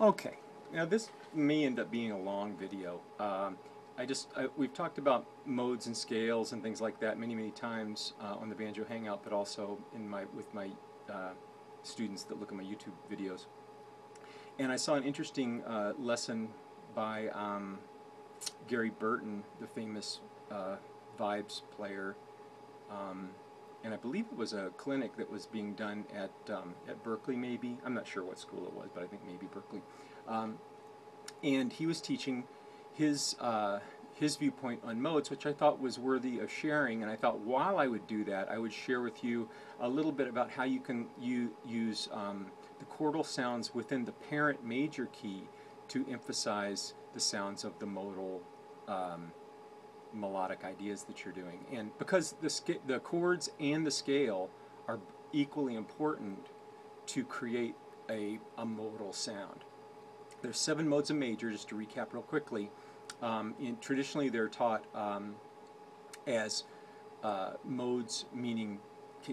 Okay, now this may end up being a long video. We've talked about modes and scales and things like that many times on the Banjo Hangout, but also with my students that look at my YouTube videos. And I saw an interesting lesson by Gary Burton, the famous vibes player, and I believe it was a clinic that was being done at Berkeley, maybe. I'm not sure what school it was, but I think maybe Berkeley. And he was teaching his viewpoint on modes, which I thought was worthy of sharing. And I thought while I would do that, I would share with you a little bit about how you can use the chordal sounds within the parent major key to emphasize the sounds of the modal melodic ideas that you're doing. And because the chords and the scale are equally important to create a modal sound. There's 7 modes of major, just to recap real quickly. Traditionally they're taught as modes, meaning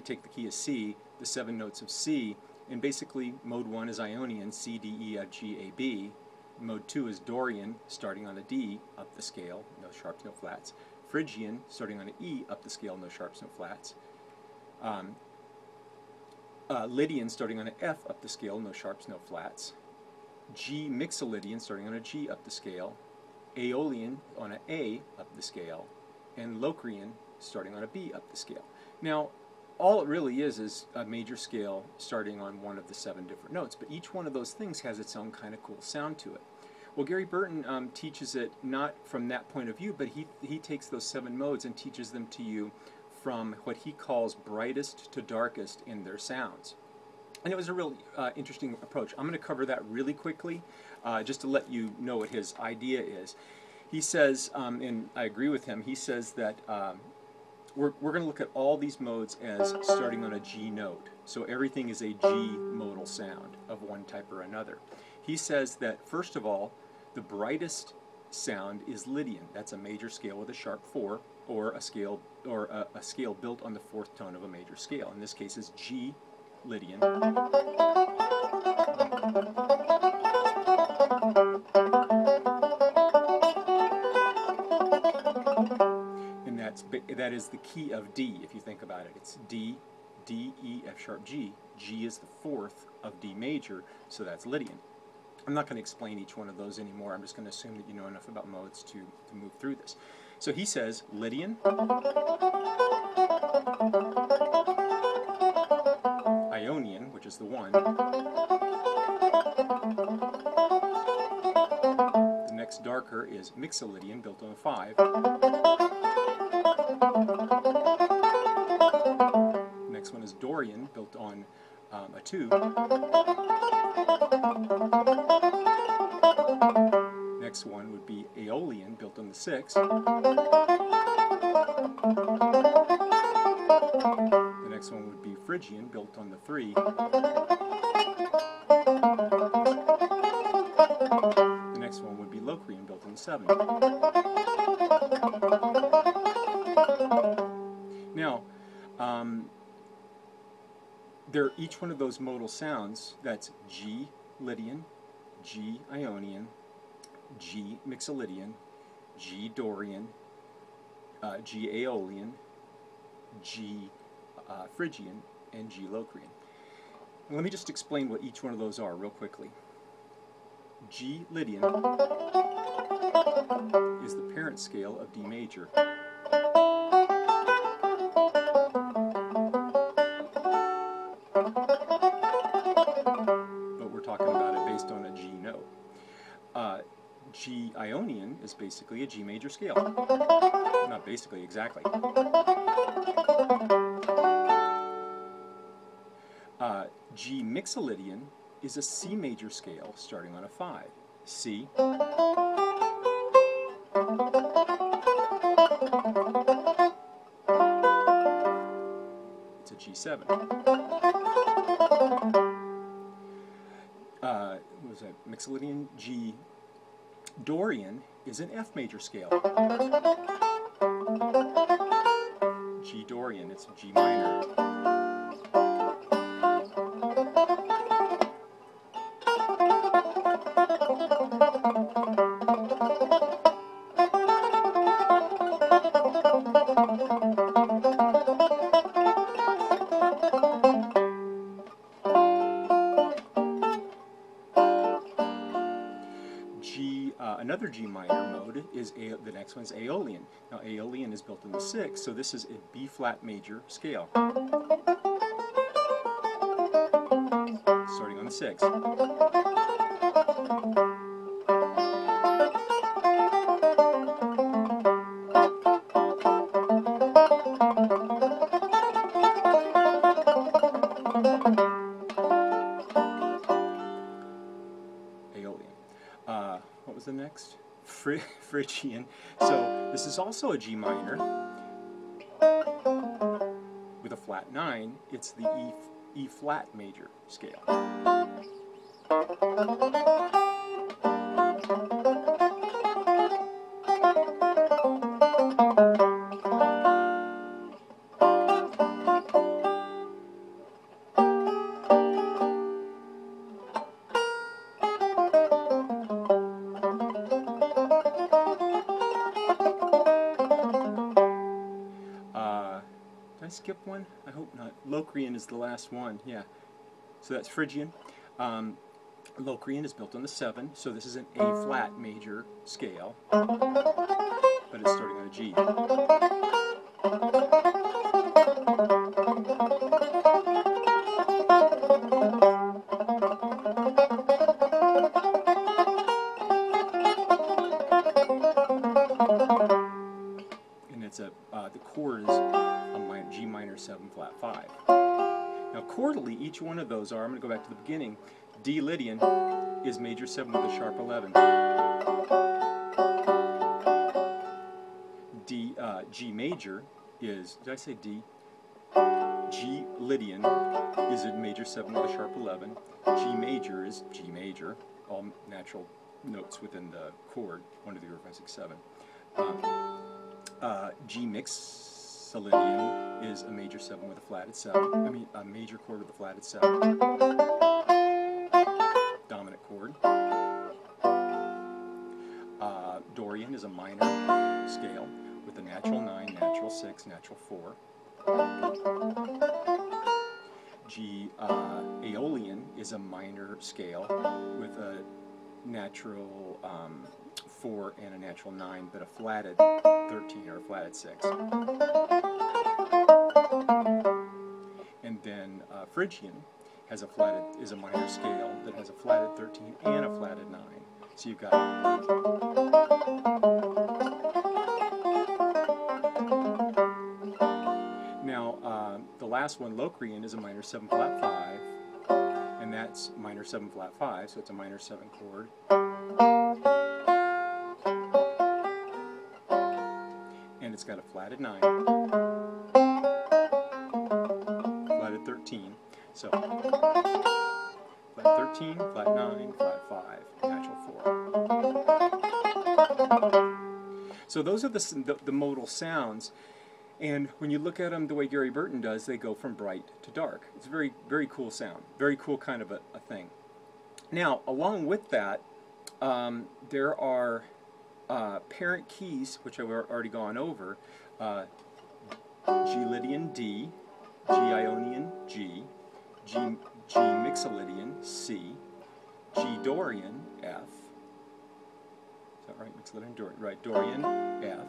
take the key of C, the 7 notes of C, and basically mode 1 is Ionian, C, D, E, F, G, A, B. Mode 2 is Dorian, starting on a D, up the scale, no sharps, no flats. Phrygian, starting on an E, up the scale, no sharps, no flats. Lydian, starting on an F, up the scale, no sharps, no flats. G Mixolydian, starting on a G, up the scale. Aeolian, on an A, up the scale. And Locrian, starting on a B, up the scale. Now, all it really is a major scale starting on one of the 7 different notes, but each one of those things has its own kind of cool sound to it. Well, Gary Burton teaches it not from that point of view, but he takes those 7 modes and teaches them to you from what he calls brightest to darkest in their sounds. And it was a real interesting approach. I'm going to cover that really quickly, just to let you know what his idea is. He says, and I agree with him, he says that we're going to look at all these modes as starting on a G note. So everything is a G modal sound of one type or another. He says that, first of all, the brightest sound is Lydian. That's a major scale with a sharp 4, or a scale built on the 4th tone of a major scale. In this case is G Lydian. And that is the key of D, if you think about it. It's D, D, E, F sharp, G. G is the 4th of D major, so that's Lydian. I'm not going to explain each one of those anymore. I'm just going to assume that you know enough about modes to move through this. So he says Lydian, Ionian, which is the 1. The next darker is Mixolydian, built on a 5. The next one is Dorian, built on a 2. Next one would be Aeolian, built on the 6. The next one would be Phrygian, built on the 3. The next one would be Locrian, built on the 7. Now, each one of those modal sounds, that's G Lydian, G Ionian, G Mixolydian, G Dorian, G Aeolian, G Phrygian, and G Locrian. And let me just explain what each one of those are real quickly. G Lydian is the parent scale of D major. But we're talking about it based on a G note. G Ionian is basically a G major scale. Not basically, exactly. G Mixolydian is a C major scale starting on a 5. C, it's a G7. What was that? Mixolydian. G Dorian is an F major scale. G Dorian, it's G minor. Another G minor mode is the next one's Aeolian. Now Aeolian is built in the 6th, so this is a B flat major scale, starting on the 6th. Aeolian. What was the next? Phrygian. So this is also a G minor with a flat 9. It's the E flat major scale. Did I skip one? I hope not. Locrian is the last one, yeah. So that's Phrygian. Locrian is built on the 7, so this is an A flat major scale, but it's starting on a G. And it's the chord is a G minor 7 flat 5. Now chordally, each one of those are, I'm going to go back to the beginning, D Lydian is major 7 with a sharp 11. G major is, did I say D? G Lydian is a major 7 with a sharp 11. G major is G major, all natural notes within the chord, 1, 2, 3, 4, 5, 6, 7. G Lydian is a major 7 with a flatted 7. I mean, a major chord with a flatted 7. Dominant chord. Dorian is a minor scale with a natural 9, natural 6, natural 4. Aeolian is a minor scale with a natural 4 and a natural 9, but a flatted 13 or a flatted 6. And then Phrygian has a is a minor scale that has a flatted 13 and a flatted 9. So you've got now the last one, Locrian, is a minor 7 flat 5, and that's minor 7 flat 5, so it's a minor 7 chord. And it's got a flatted 9, flatted 13, so flat 13, flat 9, flat 5, natural 4. So those are the modal sounds, and when you look at them the way Gary Burton does, they go from bright to dark. It's a very, very cool sound, very cool kind of a thing. Now, along with that, there are parent keys, which I've already gone over. G Lydian D, G Ionian G, G Mixolydian C, G Dorian F. Is that right? Mixolydian Dorian, right? Dorian F,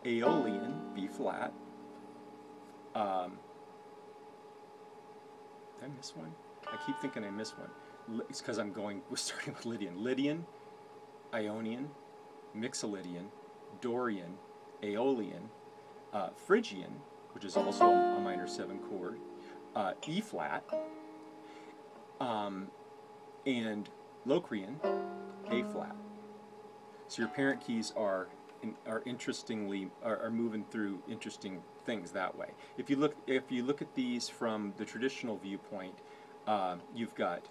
Aeolian B flat. Did I miss one? I keep thinking I missed one. It's because we're starting with Lydian. Lydian, Ionian, Mixolydian, Dorian, Aeolian, Phrygian, which is also a minor 7 chord, E flat, and Locrian, A flat. So your parent keys are moving through interesting things that way. If you look at these from the traditional viewpoint, you've got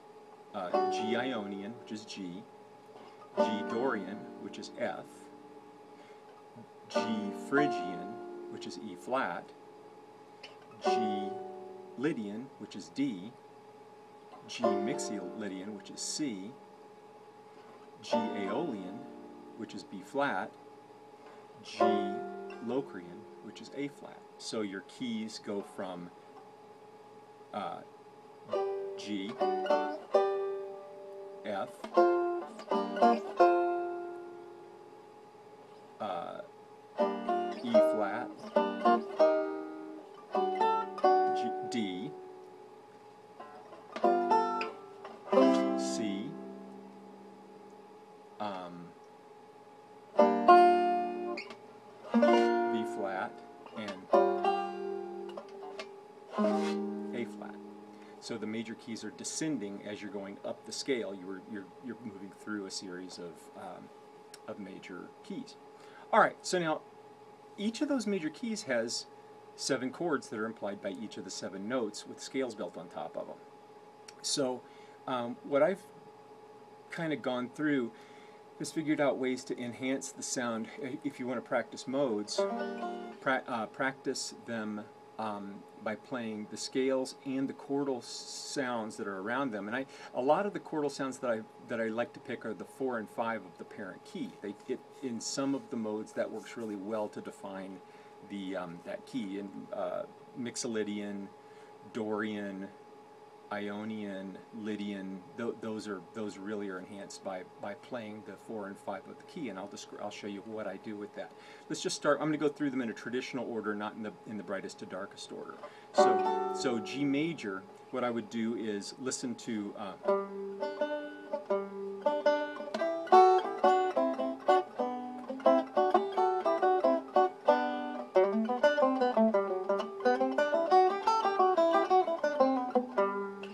G Ionian, which is G, G Dorian, which is F, G Phrygian, which is E flat, G Lydian, which is D, G Mixolydian, which is C, G Aeolian, which is B flat, G Locrian, which is A flat. So your keys go from G, F, E flat, G, D, C, B flat, and A flat. So the major keys are descending as you're going up the scale. You're moving through a series of major keys. All right. So now each of those major keys has 7 chords that are implied by each of the 7 notes with scales built on top of them. So what I've kind of gone through is figured out ways to enhance the sound. If you want to practice modes, practice them by playing the scales and the chordal sounds that are around them. And a lot of the chordal sounds that I like to pick are the 4 and 5 of the parent key. In some of the modes that works really well to define the that key. In Lydian, Dorian, Ionian, Lydian, those really are enhanced by playing the 4 and 5 of the key, and I'll show you what I do with that. Let's just start. I'm going to go through them in a traditional order, not in the brightest to darkest order. So G major, what I would do is listen to.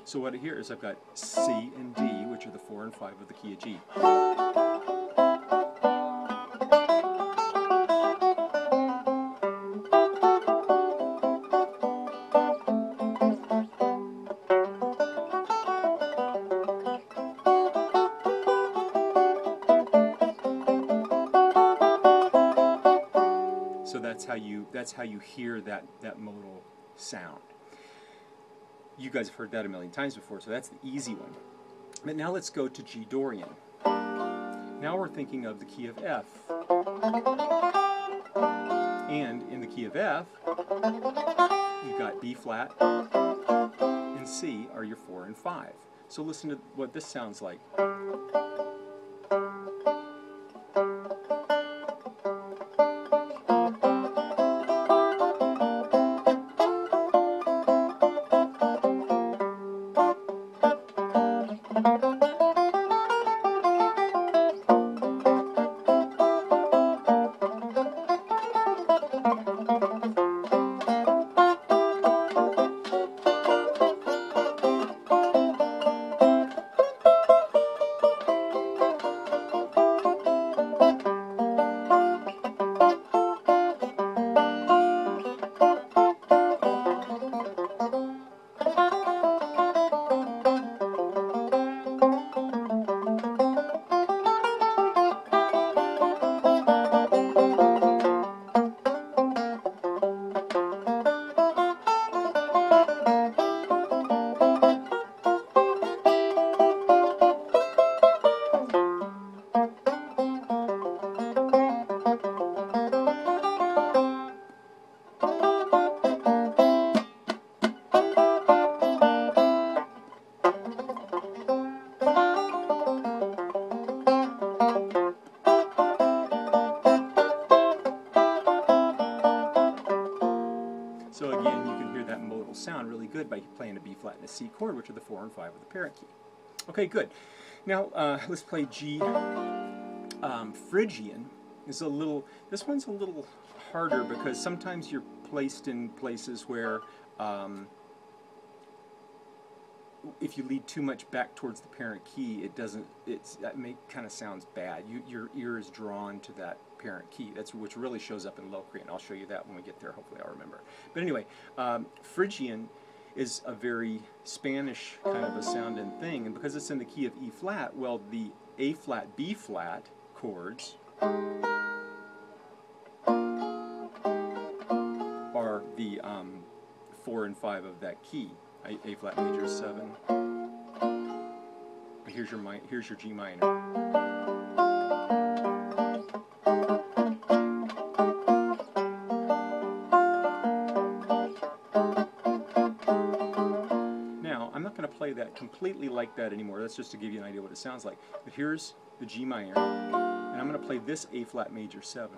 So what I hear is I've got C and D, which are the 4 and 5 of the key of G. So that's how you hear that modal sound. You guys have heard that a million times before, so that's the easy one. But now let's go to G Dorian. Now we're thinking of the key of F. And in the key of F, you've got B flat and C are your 4 and 5. So listen to what this sounds like. So again, you can hear that modal sound really good by playing a B flat and a C chord, which are the 4 and 5 of the parent key. Okay, good. Now let's play G. Phrygian is this one's a little harder because sometimes you're placed in places where if you lead too much back towards the parent key, that kind of sounds bad. Your ear is drawn to that parent key. Which really shows up in Locrian. I'll show you that when we get there. Hopefully I'll remember. But anyway, Phrygian is a very Spanish kind of a sounding thing, and because it's in the key of E flat, well, the A flat, B flat chords are the 4 and 5 of that key. A flat major is 7. Here's your G minor. completely like that anymore. That's just to give you an idea what it sounds like. But here's the G minor, and I'm going to play this A flat major 7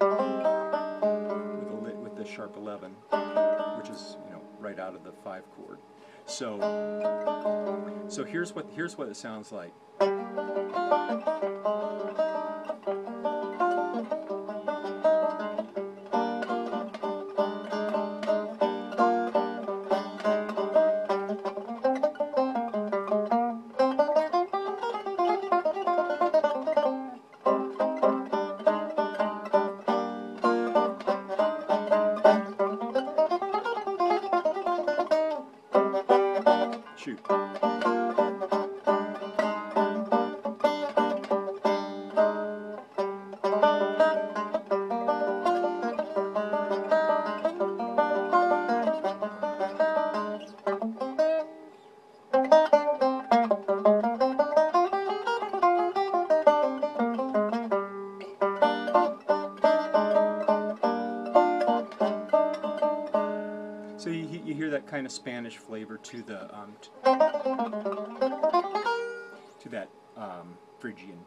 with the sharp 11, which is, you know, right out of the 5 chord. So here's what it sounds like. Shoot. So you hear that kind of Spanish flavor to the to that Phrygian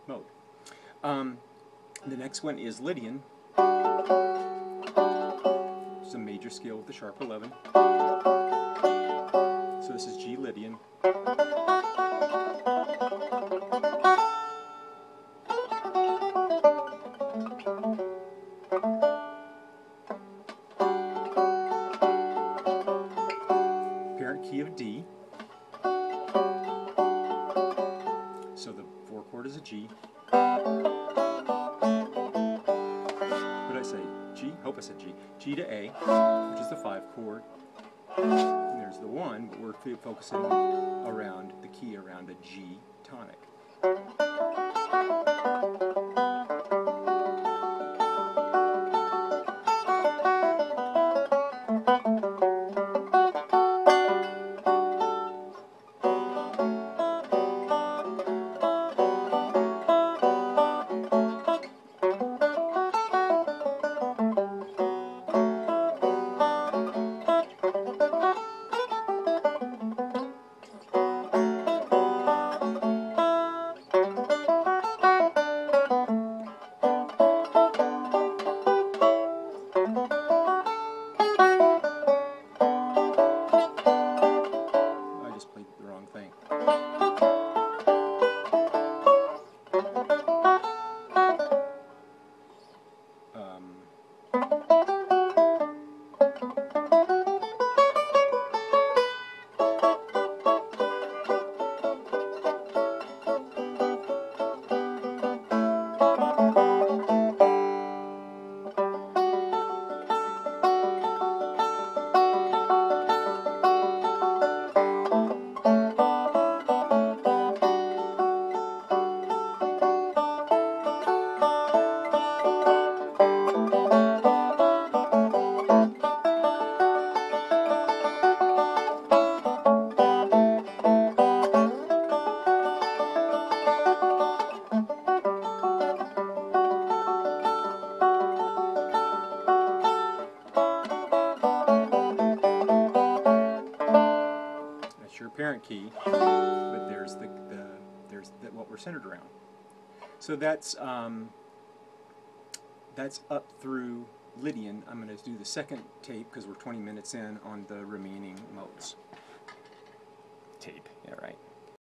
mode. The next one is Lydian. It's a major scale with the sharp 11. So this is G Lydian. Parent key of D. So the 4 chord is a G. What did I say? G? Hope I said G. G to A, which is the 5 chord. And there's the 1, but we're focusing around the key around a G tonic. Parent key, but there's what we're centered around. So that's up through Lydian. I'm going to do the second tape because we're 20 minutes in on the remaining modes. Tape, yeah, right.